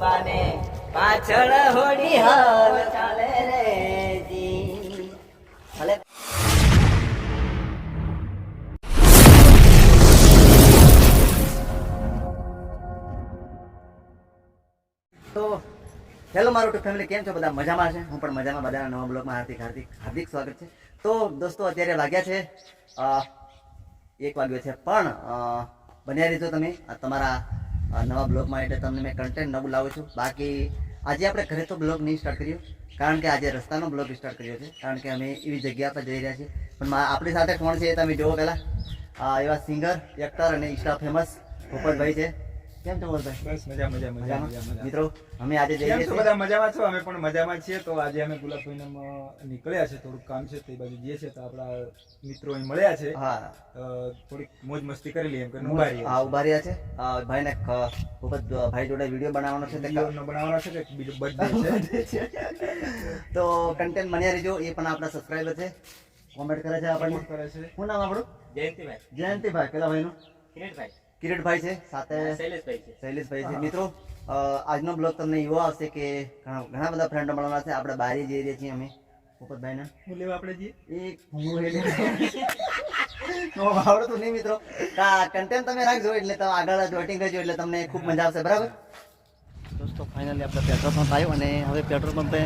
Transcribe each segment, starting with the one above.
બાને પાછળ હોડી હાલ ચાલે રે જી ભલે તો હેલો મારું ટુ ફેમિલી, કેમ છો બધા? મજામાં છે? હું પણ મજામાં. બધાના નવા બ્લોગમાં હાર્દિક સ્વાગત છે. તો દોસ્તો અત્યારે વાગ્યા છે 1 વાગ્યો છે, પણ બન્યા રહેજો તમે તમારા નવા બ્લોગમાં. એટલે તમને મેં કન્ટેન્ટ નવું લાવું છું. બાકી આજે આપણે ઘરે તો બ્લોગ નહીં સ્ટાર્ટ કર્યો, કારણ કે આજે રસ્તાનો બ્લોગ સ્ટાર્ટ કર્યો છે, કારણ કે અમે એવી જગ્યા પર જઈ રહ્યા છીએ. પણ આપણી સાથે કોણ છે તમે જુઓ પહેલાં. એવા સિંગર, એક્ટર અને ઇન્સ્ટા ફેમસ ભૂપતભાઈ છે. કેમ છો ભૂપતભાઈ? બસ મજા. મિત્રો અમે આજે જઈએ છીએ. બધા મજામાં છો? અમે પણ મજામાં છીએ. તો આજે અમે ગુલાબભાઈ નીકળ્યા છે, થોડુંક કામ છે તે બાજુ જઈએ છીએ. તો આપણા મિત્રો અહીં મળ્યા છે. હા, થોડીક મોજ મસ્તી કરી લઈએ એમ કરીને ઉભા રહ્યા છે. ભાઈને ભૂપતભાઈ જોડે વિડીયો બનાવવાનો છે, કે બીજો બર્થડે છે. તો કન્ટેન્ટ બન્યા રહેજો. એ પણ આપણા સબસ્ક્રાઇબર છે, કોમેન્ટ કરે છે આપણને. શું નામ આપણું? જયંતિભાઈ. પેલા ભાઈનું કિરીટભાઈ છે, સાથે શૈલેષભાઈ છે. મિત્રો આજનો બ્લોગ તમને એવો આવશે કે ઘણા બધા ફ્રેન્ડો મળવાના છે. આપણે બહાર જઈ રહ્યા છીએ અમે ભૂપતભાઈને. હું લેવા આપણે જઈએ આવડતું નહીં મિત્રો. કન્ટેન્ટ તમે રાખજો એટલે આગળ જોટિંગ કરજો, એટલે તમને ખૂબ મજા આવશે. બરાબર દોસ્તો, ફાઇનલી આપણે પેટ્રોલ પંપ આવ્યું અને હવે પેટ્રોલ પંપે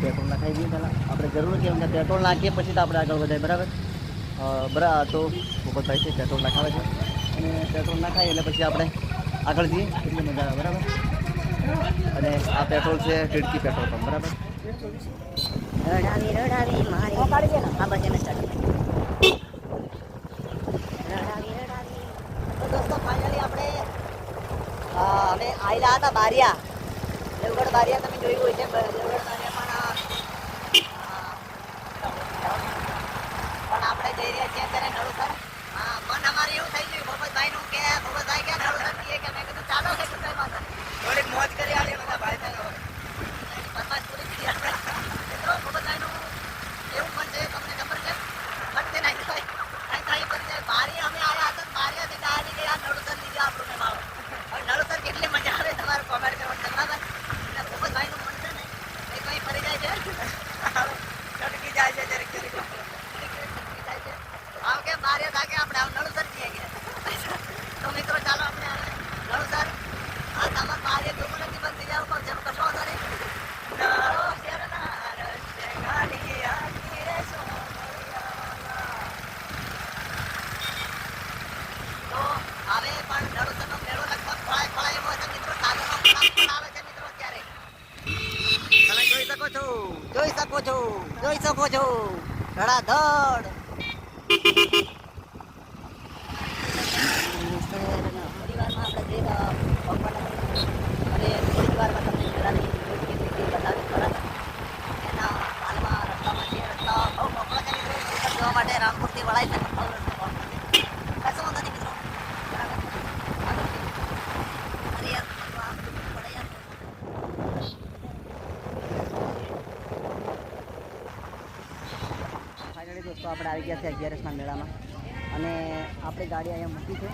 પેટ્રોલ નાખાઈ દઈએ. પહેલાં આપણે જરૂર કેમ કે પેટ્રોલ નાખીએ પછી તો આપણે આગળ વધાય. બરાબર તો ભૂપતભાઈ છે, પેટ્રોલ નાખાવે છે, અને પેટ્રોલ નાખાય એટલે પછી આપણે આગળ જઈએ. એટલી મજા આવે. બરાબર, અને આ પેટ્રોલ છે ટીડકી પેટ્રોલ પંપ. બરાબર, રડાવી મારી આ બસ એને સ્ટાર્ટ. તો દોસ્તો ફાઇનલી આપણે અમે આવેલા હતા બારિયા, દેવગઢ બારિયા. તમે જોયું હોય છે દેવગઢ બારિયા, પણ આપણે જઈ રહ્યા છીએ અત્યારે નળુસર. મન અમારે એવું થઈ ગયું ભૂપતભાઈનું કે ભૂપતભાઈ કે નળુસર જઈએ, કે મેં કીધું ચાલો કે થોડીક મોજ કરી આવીએ બધા ભાઈ બહેનો. ફરમાઈશ પૂરી કરી આપણે. મિત્રો ભૂપતભાઈનું એવું પણ છે, તમને ખબર છે ફટકે નહીં થાય પણ છે. બારી અમે આવ્યા હતા, બારીયાથી ડાળી ગયા નળુસર લીધે આપણું ને માવો. હવે નળુસર કેટલી મજા આવે તમારે કોમેન્ટ કરવાનું છે. બરાબર, એટલે ભૂપતભાઈનું મન છે ને એ કંઈ ફરી જાય છે, ચટકી જાય છે દરેક આવ કે બારે થાકે આપણે આવ નળુસર જઈએ ગયા. તો મિત્રો ચાલો આપણે નળુસર આ તમાર બારે જો મને થી બંધ જાવ પણ જેમ કશો હતો નહીં. નળો શેરના રસ્તે ગાડી આખી રે સોમરિયા. તો હવે પણ નળુસરનો મેળો લગભગ ફળાય એવો છે મિત્રો. સાગરનો પણ આવે છે મિત્રો અત્યારે. તમે જોઈ શકો છો ધડાધડ. પરિવારમાં આપણે જે અને થોડી વારમાં તમને મેળાની બતાવી. બરાબર, એના હાલમાં રસ્તામાં જે રસ્તા બહુ મોકળા કરી જવા માટે રામપુરથી વળાય છે. કશો વાંધો નહીં મિત્રો. બરાબર, ફાઇનલી દોસ્તો આપણે આવી ગયા છે 11ના મેળામાં, અને આપણી ગાડી અહીંયા મૂકી છે.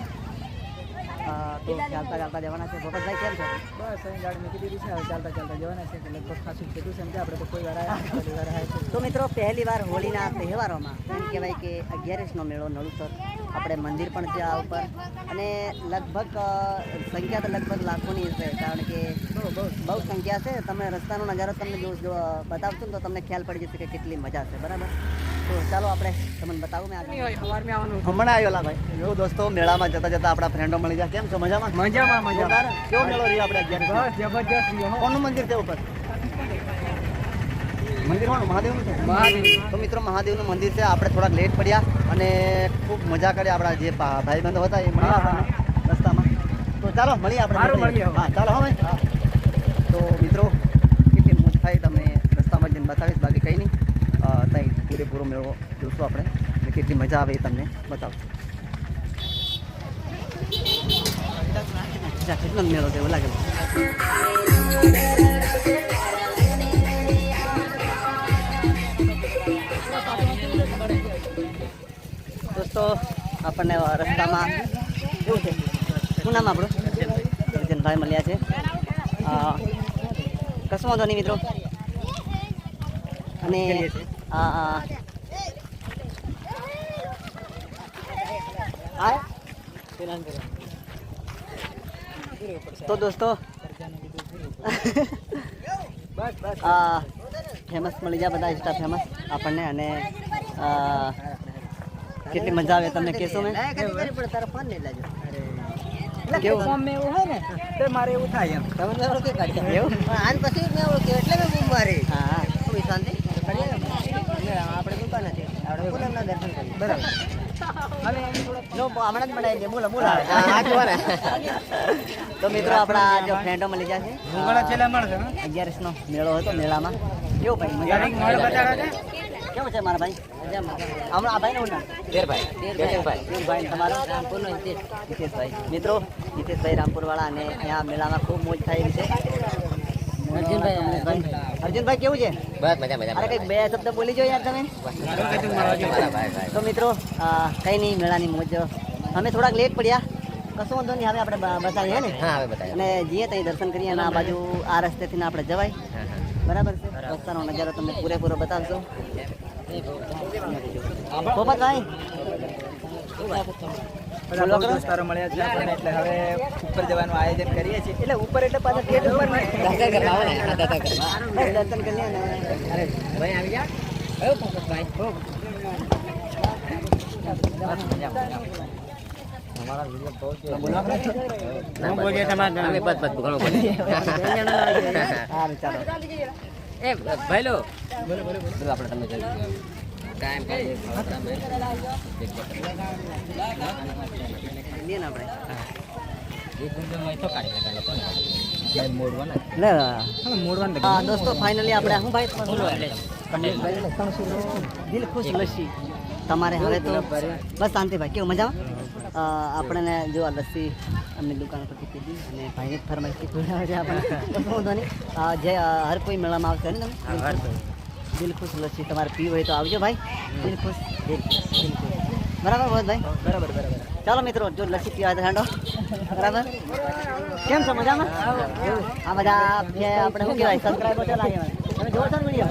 તો ચાલતા જવાના છે. ભૂપતભાઈ કેમ છો? બસ અહીં ગાડી મૂકી દીધી છે, હવે ચાલતા જવાના છે. લગભગ ખાસું થતું સમજે આપણે તો કોઈ વાર આવ્યા. તો મિત્રો પહેલી વાર હોળીના તહેવારોમાં એમ કહેવાય કે 11નો મેળો નળુસર. આપણે મંદિર પણ છે આ ઉપર, અને લગભગ સંખ્યા તો લગભગ લાખોની હશે, કારણ કે બહુ સંખ્યા છે. તમે રસ્તાનો નજારો તમને જો બતાવશું ને તો તમને ખ્યાલ પડી જશે કે કેટલી મજા છે. બરાબર, તો ચાલો આપણે તમને બતાવું. મેં હમણાં આવ્યો ભાઈ. જો દોસ્તો મેળામાં જતા આપણા ફ્રેન્ડો મળી જાય. કેમ છો? મજામાં? કેવો મેળો રહ્યો આપણે? જબરજસ્ત. કોનું મંદિર છે ઉપર? મંદિર કોનું? મહાદેવનું છે. તો મિત્રો મહાદેવનું મંદિર છે. આપણે થોડાક લેટ પડ્યા અને ખૂબ મજા કરી. આપણા જે ભાઈબંધો હતા એ મળ્યા આપણને રસ્તામાં. તો ચાલો મળીએ આપણે. હા ચાલો. હા ભાઈ. તો મિત્રો કેટલી મોજ થાય તમને રસ્તામાં જઈને બતાવીશ. બાકી કંઈ નહીં, ત્યાં પૂરેપૂરો મેળો જોશું આપણે, અને કેટલી મજા આવે એ તમને બતાવશું. કેટલો મેળો છે એવું લાગે. દોસ્તો આપણને રસ્તામાં શું છે? શું નામ આપણું? અર્જુનભાઈ મળ્યા છે. કશું વાંધો નહીં મિત્રો. અને તો દોસ્તો ફેમસ મળી જાય બધા ઇન્સ્ટા ફેમસ આપણને. અને કેટલી મજા આવે તમને કહેશો મેં કેવું એવું હોય ને તો મારે એવું થાય એમ તમે કે કાઢી એવું આન પછી મેં ઓળખ્યો એટલે મેં બૂમ મારી. હા કોઈ શાંતિ આપણે દુકાન નથી આપણે પૂનમના દર્શન કરીએ. બરાબર જો હમણાં જ બનાવી દે. બોલો બોલો. તો મિત્રો આપણા જો ફ્રેન્ડો મળી જશે. છેલ્લા મળશે 11 નો મેળો હતો. મેળામાં કેવું ભાઈ મજા કેવું છે મારા ભાઈ? હમણાં આ ભાઈ નું નામ વીરભાઈ. તમારું રામપુરનો હિતેશભાઈ. મિત્રો હિતેશભાઈ રામપુર વાળા. અને અહીંયા મેળામાં ખૂબ મોજ થાય એવી છે. અર્જુનભાઈ કેવું છે? બસ મજા મજા. અરે કઈક બે શબ્દ બોલી જો યાર તમે. તો મિત્રો કઈ નહીં, મેળાની મોજ. અમે થોડાક લેટ પડ્યા, કશું વાંધો નહીં. હવે આપણે બતાવીએ ને. હા હવે બતાવીએ. અને જઈએ ત્યાં દર્શન કરીએ. અને આ બાજુ આ રસ્તેથી આપણે જવાય. બરાબર છે. રસ્તાનો નજારો તમને પૂરેપૂરો બતાવશો. પોપટભાઈ દોસ્તારો મળ્યા છે આપણને, એટલે હવે ઉપર જવાનું આયોજન કરીએ છીએ. એટલે ઉપર એટલે પાછા ગેટ ઉપર દર્શન કરી લે. અરે ભાઈ આવી ગયા. કયો પોપટભાઈ? અમારા વિડિયો બહુ છે. ના બોલીએ તમારે અમે બસ ઘણો બોલીએ. સારું ચાલો. એ ભાઈ લો બોલો આપણે તમે જલ્દી ટાઈમ કરી લે ને આપણે દોસ્તો ફાઇનલી આપણે શું ભાઈ દિલ ખુશ લસ્સી તમારે હવે તો બસ શાંતિભાઈ કેવું મજામાં? આપણને જો આ લસ્સી અમને દુકાન પરથી કીધી અને ભાઈને ફરમાઈશથી પીવડાવે છે આપણે. વાંધો નહીં, જે હર કોઈ મેળામાં આવશે ને તમે દિલ ખુશ લસ્સી તમારે પીવી હોય તો આવજો ભાઈ. દિલ ખુશ દિલ ખુશ. બરાબર ભાઈ? બરાબર. ચાલો મિત્રો, જો લસ્સી પીવા તો હાંડો. બરાબર. કેમ છો? મજામાં? આ બધા આપણે શું કહેવાય સબસ્ક્રાઈબર તો લાગે તમે જોવો છો ને વિડીયો?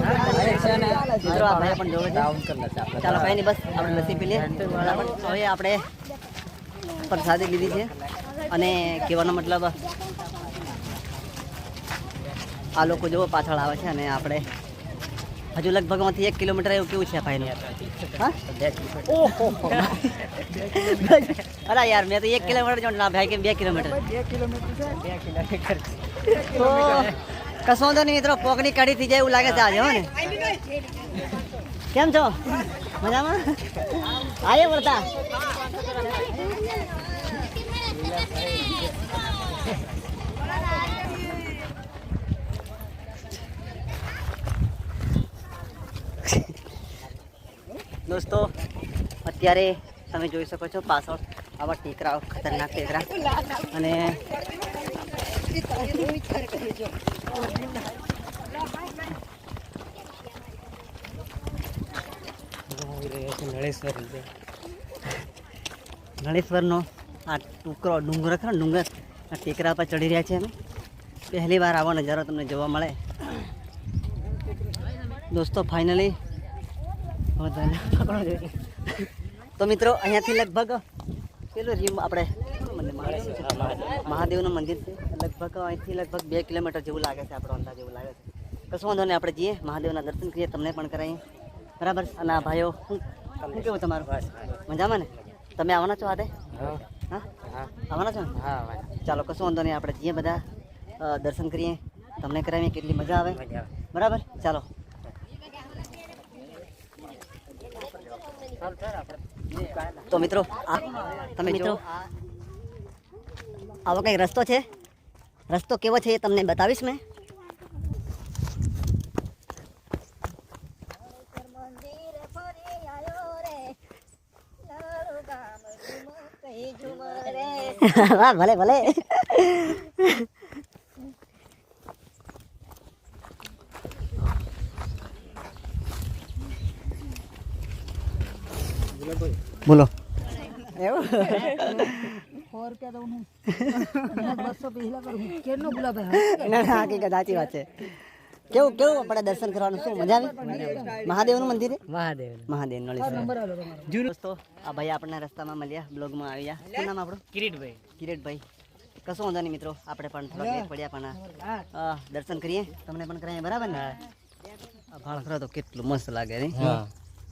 મિત્રો આ ભાઈ પણ જોવે છે. ચાલો ભાઈ નહીં, બસ આપણે લસ્સી પી લઈએ. બરાબર. હવે આપણે પ્રસાદી લીધી છે. અને કહેવાનો મતલબ આ લોકો જોવો પાછળ આવે છે. અને આપણે હજુ લગભગ માંથી 1 કિલોમીટર એવું કેવું છે ભાઈ? હા ઓહો અરે યાર મેં તો 1 કિલોમીટર જો ના ભાઈ કે 2 કિલોમીટર. 2 કિલોમીટર છે. 2 કિલોમીટર તો કશો વાંધો નહીં મિત્રો, પોકની કઢી થઈ જાય એવું લાગે છે આજે. હો ને કેમ છો? મજામાં? આયે વળતા દોસ્તો અત્યારે તમે જોઈ શકો છો પાછળ આવા ટેકરા, ખતરનાક ટેકરા. અને નળેશ્વરનો આ ટુકરો ડુંગર ખરો, ડુંગર આ ટેકરા પર ચડી રહ્યા છે. અમે પહેલી વાર આવો નજારો તમને જોવા મળે દોસ્તો. ફાઇનલી તો મિત્રો અહીંયાથી લગભગ પેલું રીમ આપણે મહાદેવનું મંદિર છે. લગભગ અહીંથી લગભગ 2 કિલોમીટર જેવું લાગે છે આપણો અંદાજ એવું લાગે છે. કશું વાંધો નહીં, આપણે જઈએ મહાદેવના દર્શન કરીએ, તમને પણ કરાવીએ. બરાબર. અને આ ભાઈઓ શું કેવું તમારું? મજામાં ને? તમે આવવાના છો હાથે? હા આવવાના છો ને? ચાલો કશું વાંધો નહીં, આપણે જઈએ બધા દર્શન કરીએ, તમને કરાવીએ, કેટલી મજા આવે. બરાબર. ચાલો તો મિત્રો તમે મિત્રો આવો કંઈક રસ્તો છે. રસ્તો કેવો છે એ તમને બતાવીશ મેં. વાહ ભલે ભલે. બોલો એવું ના હકીકત સાચી વાત છે. કેવું કેવું આપણે દર્શન કરવાનું શું મજા આવી? મહાદેવનું મંદિર છે? મહાદેવ નળેશ્વર. દોસ્તો આ ભાઈ આપણને રસ્તામાં મળ્યા, બ્લોગમાં આવ્યા. શું નામ આપણું? કિરીટભાઈ. કશું વાંધો નહીં મિત્રો, આપણે પણ થોડા લેટ પડ્યા પણ દર્શન કરીએ, તમને પણ કરાવીએ, બરાબર ને? ભાળખરો તો કેટલું મસ્ત લાગે રે.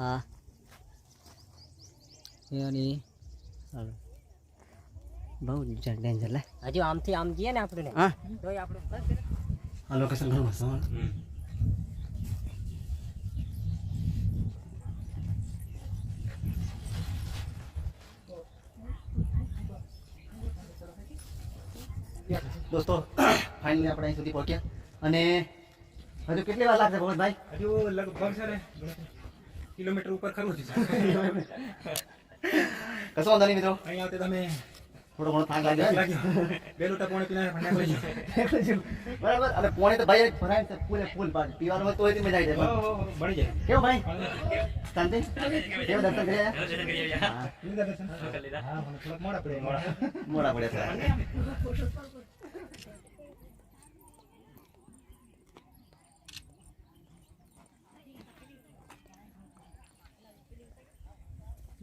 હા બહુ ડેન્જર લે. હજુ આમથી આમ જઈએ ને આપણે હા તોય આપણે આ લોકેશન ઘણું મસ્ત. દોસ્તો ફાઇનલી આપણે અહીં સુધી પહોંચ્યા અને હજુ કેટલી વાર લાગશે ભગતભાઈ? હજુ લગભગ છે ને કિલોમીટર ઉપર ખરું છે. કશો વાંધો નહીં મિત્રો, અહીંયા આવતે તમે થોડો ઘણો થાક લાગ્યો બે લોટા પોણે પીને ફંડા કરી બરાબર. અને પોણે તો ભાઈ ભરાય છે પૂરે ફૂલ પાણી પીવાનું હોય તો મજા આવી જાય. બની જાય. કેવું ભાઈ શાંતિ? કેવું દર્શન કર્યા? લીધા દર્શન? હા, થોડાક મોડા પડે. મોડા પડ્યા છે.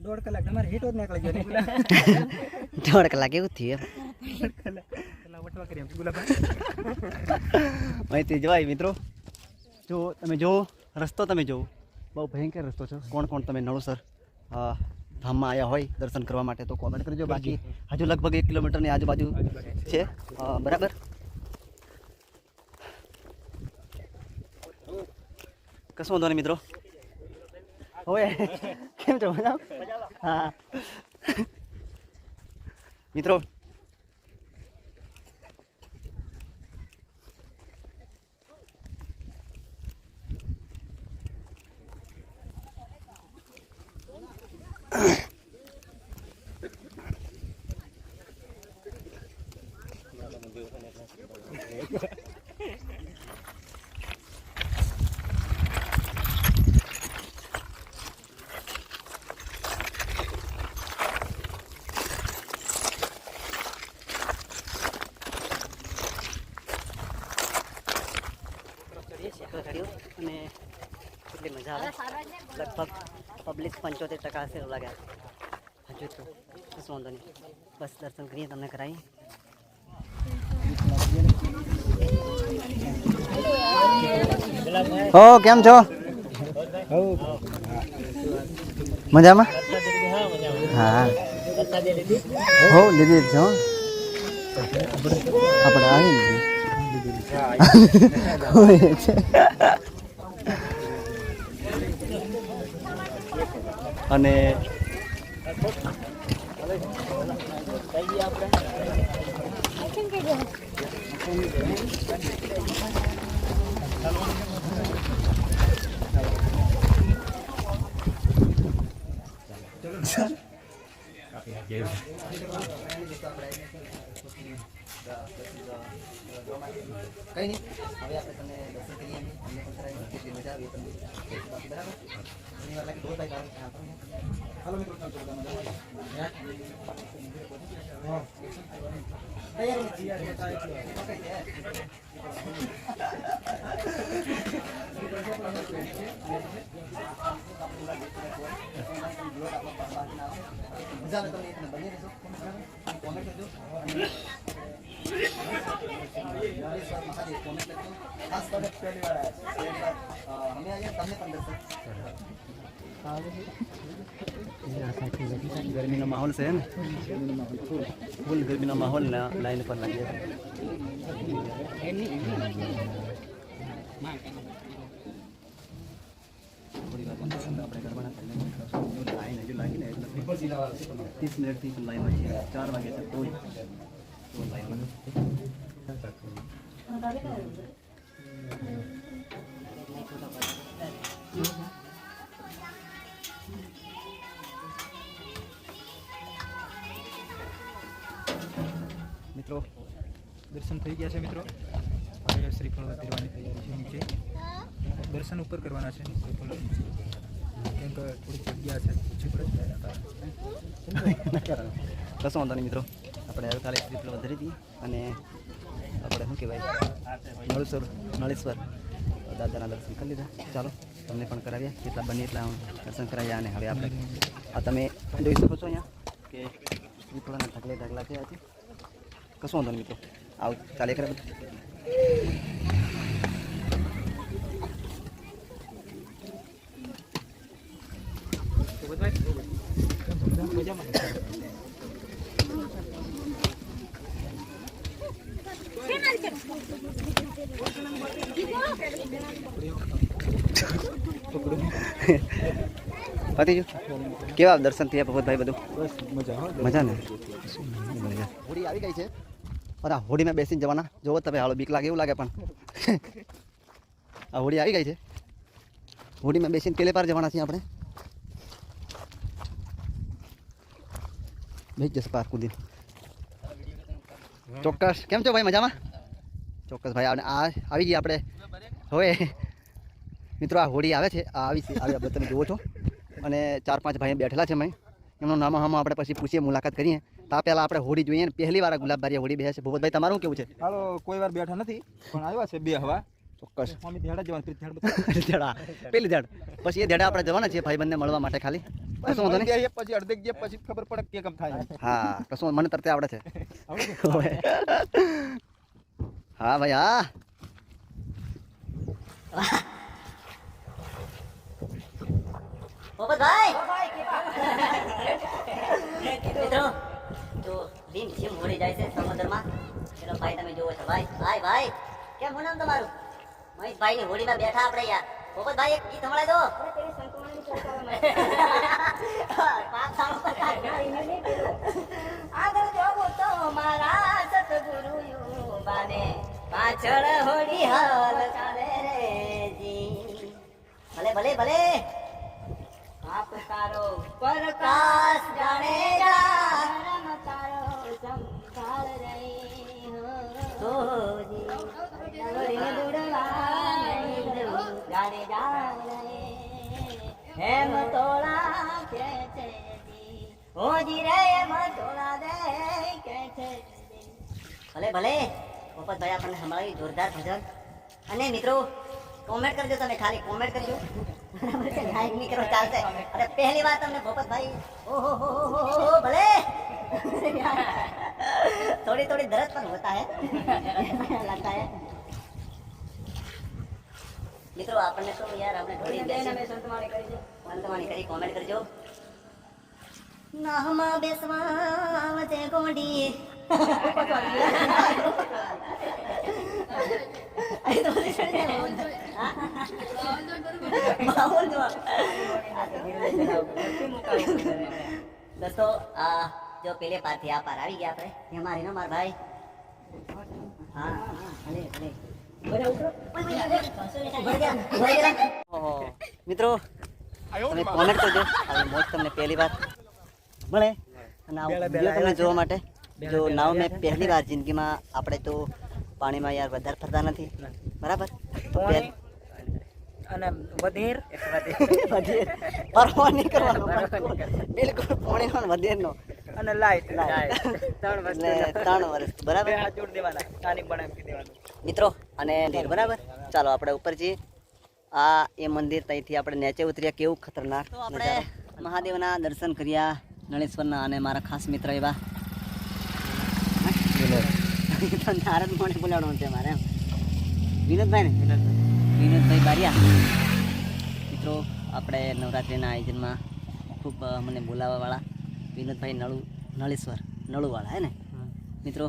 દોઢ કલાક તમારે હીટ જ નીકળી ગયો. 1.5 કલાક એવું થયું વટવા કરી ગુલાબ અહીંથી જવાય મિત્રો. જો તમે જુઓ રસ્તો, તમે જુઓ બહુ ભયંકર રસ્તો છે. કોણ કોણ તમે નળોસર ધામમાં આવ્યા હોય દર્શન કરવા માટે તો કોમેન્ટ કરજો. બાકી હજુ લગભગ 1 કિલોમીટરની આજુબાજુ છે, બરાબર. કશું વાંધો નહીં મિત્રો. હવે કેમ છો? મજા? હા મિત્રો અને કેટલી મજા આવે. લગભગ પબ્લિક 75% હશે એવું લાગે. હજુ તો કશું વાંધો નહીં, બસ દર્શન કરીએ, તમને કરાવીએ. ઓ કેમ છો? મજામાં? હા હો લીધી છે. આપણે આવી લીધી. અને કઈ નહીં, હવે આપણે તમને દર્શન કરીએ, અમને પણ કરાવીએ, કેટલી મજા આવી તમને બાકી બરાબર. ઘણી વાર લાગે 2 ભાઈ બહાર હાલો મિત્રો મજા આવે તમને બની રહેશો. કોમેન્ટ કરજો. गर्मी माहौल से है ना, फुल गर्मी माहौल लाइन पर लगे लाइन 30 मिनट थी लाइन में 4 वागे तक कोई लाइन મિત્રો દર્શન થઈ ગયા છે મિત્રો. હવે શ્રીફળ વધેરવાની તૈયારી છે. નીચે દર્શન ઉપર કરવાના છે. શ્રીફળ કેમ કે થોડી જગ્યા છે, ઓછી પડે. કશું વાંધો નહીં મિત્રો. આપણે 48 ટ્રીપલ વધારી હતી અને આપણે શું કહેવાય નળેશ્વર દાદાના દર્શન કરી લીધા. ચાલો તમને પણ કરાવ્યા, જેટલા બને એટલા દર્શન કરાવ્યા. અને હવે આપણે આ તમે જોઈ શકો છો અહીંયા કે શ્રીફળના ઢગલા થયા છે. કશું વાંધો નહીં મિત્રો, આવું ચાલે કરે બધું. પતિજો કેવા દર્શન થયા ભગવતભાઈ? બધું મજા ને? હોડી આવી ગઈ છે. અરે હોડીમાં બેસીને જવાના. જોવો તમે, હાલો બીક લાગે એવું લાગે પણ આ હોડી આવી ગઈ છે. હોડીમાં બેસીને પેલે પાર જવાના છીએ આપણે. બેસી જશે પાર કુદી. ચોક્કસ. કેમ છો ભાઈ? મજામાં? ચોક્કસ ભાઈ. અને આ આવી ગઈ આપણે હવે મિત્રો. આ હોડી આવે છે, આ આવી છે, આવી તમે જુઓ છો. અને 4-5 ભાઈ બેઠેલા છે. મેં એમનું નામ આપણે પછી પૂછીએ, મુલાકાત કરીએ. તા પહેલાં આપણે હોડી જોઈએ ને. પહેલી વાર ગુલાબબારી હોડી બેસે છે. ભૂપતભાઈ તમારું કેવું છે? હાલો, કોઈ વાર બેઠા નથી પણ આવ્યા છે બે હવા. ચોક્કસ. સ્વામી ધેડા જવાનું, પેલી ધેડ પછી એ ધેડા આપણે જવાના છીએ ભાઈ બંને મળવા માટે. ખાલી કશું વાંધો નહીં. પછી અડધેક જે પછી ખબર પડે કે કેમ થાય. હા, કશું મને તરતે આવડે છે. હા ભાઈ, હા. પોપટભાઈ મિત્રો, જો રીમ ઝીમ હોડી જાય છે સમુદ્રમાં. ચલો ભાઈ તમે જોવો છો. ભાઈ ભાઈ કેમ હું નામ તમારું? મહેશભાઈ ની હોડીમાં બેઠા આપણે યાર. પોપટભાઈ એક ગીત સંભળાય દો. આગળ જોવો તો મારા સતગુરુ બાને પાછળ હોડી હાલ ચાલે રે જી. ભલે ભલે ભલે. આપ તારો પ્રકાશ જાણે રામ તારો સંભાળ રહી હો જી. નવરી દુડવા નહીં જાણે જાવ રે હેમ તોળા કે છે જી. હો જી રે હેમ તોળા દે કે છે. ભલે ભલે. પોપટભાઈ આપણને સંભળાવી જોરદાર ભજન. અને મિત્રો કોમેન્ટ કરજો, તમે ખાલી કોમેન્ટ કરજો. લાઈક નહીં કરો ચાલશે. અરે પહેલી વાર તમને પોપટભાઈ ઓહો ભલે. थोड़ी थोड़ी दर्द पर होता है लगता है. મિત્રો આપણને તો યાર આપણે થોડી બેસીને સંતવાણી કરી કોમેન્ટ કરજો. નાહમાં બેસવા વચ્ચે ગોડી दोस्तों जो पहले पार थे आप पार आ गया આપણે हमारे ना मार भाई. हाँ મિત્રો તમે કોમેન્ટ કરજો. આવી મોજ તમને પહેલી વાર મળે અને આ વિડીયો તમને જોવા માટે. જો નાવ મેં પહેલી વાર જિંદગીમાં આપણે તો પાણીમાં યાર વધારે ફરતા નથી બરાબર. તો અને વધેર પરવા નહીં કરવાનો બિલકુલ પાણીનો વધેરનો અને લાઈટ 3 વર્ષ બરાબર જોડ દેવાના કાની બનાવી દેવાનું મિત્રો. અને બરાબર ચાલો આપણે ઉપર જઈએ. આ એ મંદિર ત્યાંથી આપણે નીચે ઉતર્યા. કેવું ખતરનાક. તો આપણે મહાદેવના દર્શન કર્યા નળેશ્વરના. અને મારા ખાસ મિત્ર એવા નારદ મોને બોલાવવાનું છે મારે એમ. વિનોદભાઈ ને વિનોદભાઈ બારિયા. મિત્રો આપણે નવરાત્રિના આયોજનમાં ખૂબ મને બોલાવવાવાળા વિનોદભાઈ નળેશ્વર નળુવાળા હે ને મિત્રો.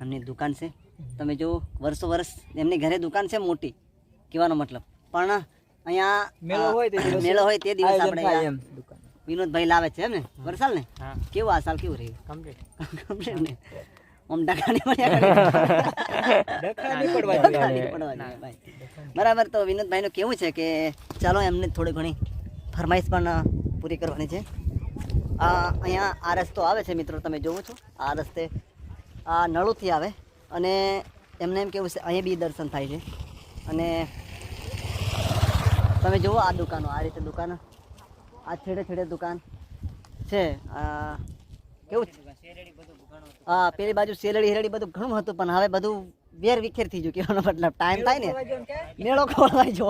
એમની દુકાન છે તમે જો વર્ષો વર્ષ એમની ઘરે દુકાન છે મોટી. કહેવાનો મતલબ પણ અહીંયા મેળો હોય તે દિવસ આપણે વિનોદભાઈ લાવે છે એમ ને વરસાલ ને. કેવું આ સાલ કેવું રહ્યું? કમ્પ્લીટ ને આમ ડખાની બરાબર. તો વિનોદભાઈનું કેવું છે કે ચાલો એમને થોડી ઘણી ફરમાઈશ પણ પૂરી કરવાની છે. અહીંયા આ રસ્તો આવે છે મિત્રો તમે જોવો છો. આ રસ્તે આ નળુથી આવે અને એમને એમ કેવું છે અહીંયા બી દર્શન થાય છે. અને તમે જુઓ આ દુકાનો આ રીતે દુકાન આ છેડે છેડે દુકાન છે. કેવું હા પેલી બાજુ શેરડી હેરડી બધું ઘણું હતું પણ હવે બધું વેર વિખેર થઈ ગયું કહેવાનો મતલબ ટાઈમ થાય ને મેળો ખોલવાય જો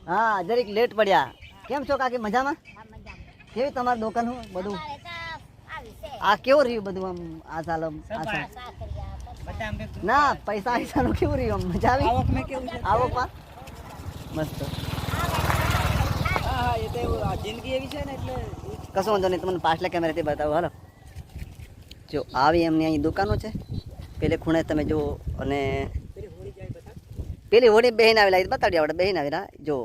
હા જરીક લેટ પડ્યા કેમ છો કાકી મજામાં કેવી તમારી દુકાન હું બધું આ કેવું રહ્યું બધું આમ આ ચાલો ના પૈસા પૈસાનું કેવું રહ્યું આમ મજા આવી આવકમાં મસ્ત જિંદગી એવી છે ને એટલે કશો વાંધો નહીં તમને પાછલા કેમેરાથી બતાવો હાલો જો આવી એમની અહીં દુકાનો છે પેલે ખૂણે તમે જુઓ અને પેલી હોડી બહેન આવેલા બતાડી આપણે બહેન આવેલા જો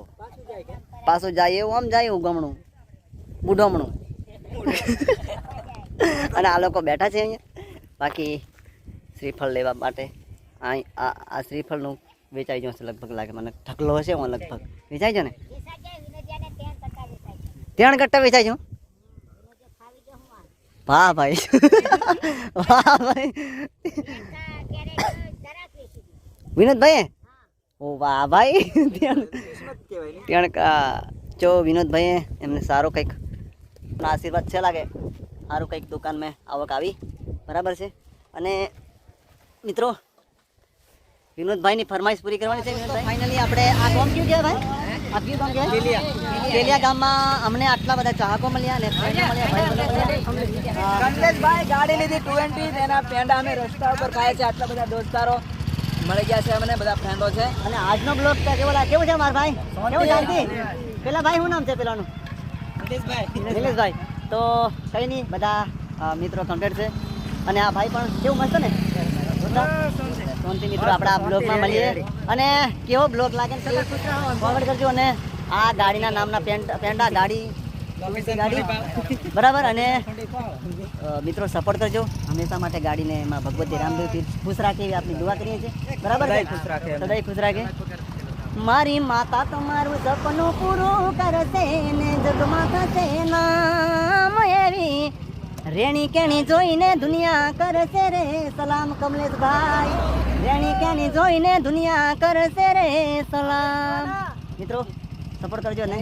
પાછું જાય એવું આમ જાય એવું ગમણું બુઢોમણું અને આ લોકો બેઠા છે અહીંયા બાકી શ્રીફળ લેવા માટે આ શ્રીફળનું વેચાઈ જશે લગભગ લાગે મને ઢગલો હશે હું લગભગ વેચાઈ છે ને 3 કટ્ટા વેચાઈ છે વાહ ભાઈ વાહ ભાઈ વિનોદભાઈ ઓ વાહ ભાઈ જો વિનોદભાઈ એમને સારો કંઈક આશીર્વાદ છે લાગે સારું કંઈક દુકાનમાં આવક આવી બરાબર છે અને મિત્રો વિનોદભાઈની ફરમાઈશ પૂરી કરવાની છે વિનોદભાઈ ફાઇનલી આપણે આ ગામ કયું છે ભાઈ આ કયું ગામ છે કેલિયા ગામમાં અમને આટલા બધા ચાહકો મળ્યા અને કમલેશભાઈ ગાડી લીધી 20 એના પેંડા અમે રસ્તા ઉપર ખાય છે આટલા બધા દોસ્તારો મળી ગયા છે અમને બધા ફ્રેન્ડો છે અને આજનો બ્લોગ કેવું છે મારા ભાઈ કેવું શાંતિ પેલા ભાઈ શું નામ છે પેલાનું નિલેશભાઈ તો કઈ નહીં બધા મિત્રો કમ્પ્લીટ છે અને આ ભાઈ પણ કેવું મસ્ત ને સોનથી મિત્રો આપણા આ બ્લોગમાં મળીએ અને કેવો બ્લોગ લાગે ને ફોરવર્ડ કરજો અને આ ગાડીના નામના પેંડા ગાડી બરાબર અને મિત્રો સપોર્ટ કરજો હંમેશા માટે ગાડીને એમાં ભગવતી રામદેવ ખુશ રાખે એવી આપની દુઆ કરીએ છીએ બરાબર સદાય ખુશ રાખે મારી માતા તમારું સપનું પૂરું કરશે ને જગમાં થશે નામ એવી રેણી કેણી જોઈને દુનિયા કરશે રે સલામ કમલેશભાઈ રેણી કેણી જોઈને દુનિયા કરશે રે સલામ મિત્રો સપોર્ટ કરજો ને